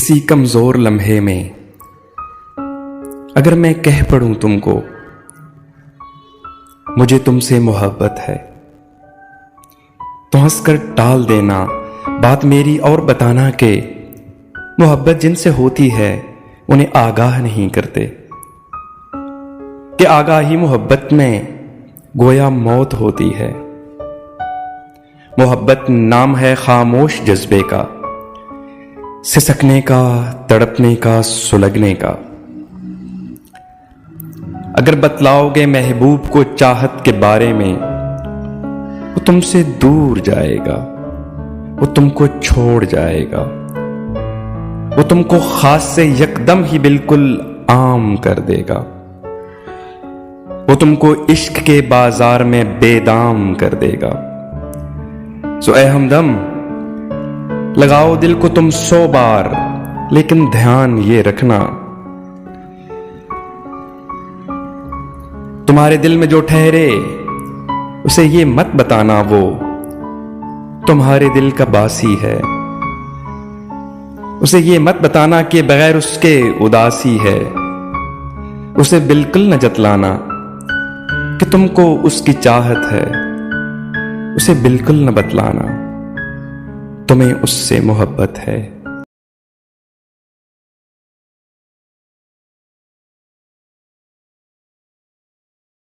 किसी कमजोर लम्हे में अगर मैं कह पड़ूं तुमको मुझे तुमसे मोहब्बत है, तो हंसकर टाल देना बात मेरी और बताना कि मोहब्बत जिनसे होती है उन्हें आगाह नहीं करते कि आगाही मोहब्बत में गोया मौत होती है। मोहब्बत नाम है खामोश जज्बे का, सिसकने का, तड़पने का, सुलगने का। अगर बतलाओगे महबूब को चाहत के बारे में, वो तुमसे दूर जाएगा, वो तुमको छोड़ जाएगा, वो तुमको खास से यकदम ही बिल्कुल आम कर देगा, वो तुमको इश्क के बाजार में बेदाम कर देगा। सो ऐ हमदम, लगाओ दिल को तुम 100 बार, लेकिन ध्यान ये रखना तुम्हारे दिल में जो ठहरे उसे ये मत बताना वो तुम्हारे दिल का बासी है। उसे ये मत बताना कि बगैर उसके उदासी है। उसे बिल्कुल न जतलाना कि तुमको उसकी चाहत है। उसे बिल्कुल न बतलाना तुम्हें उससे मोहब्बत है।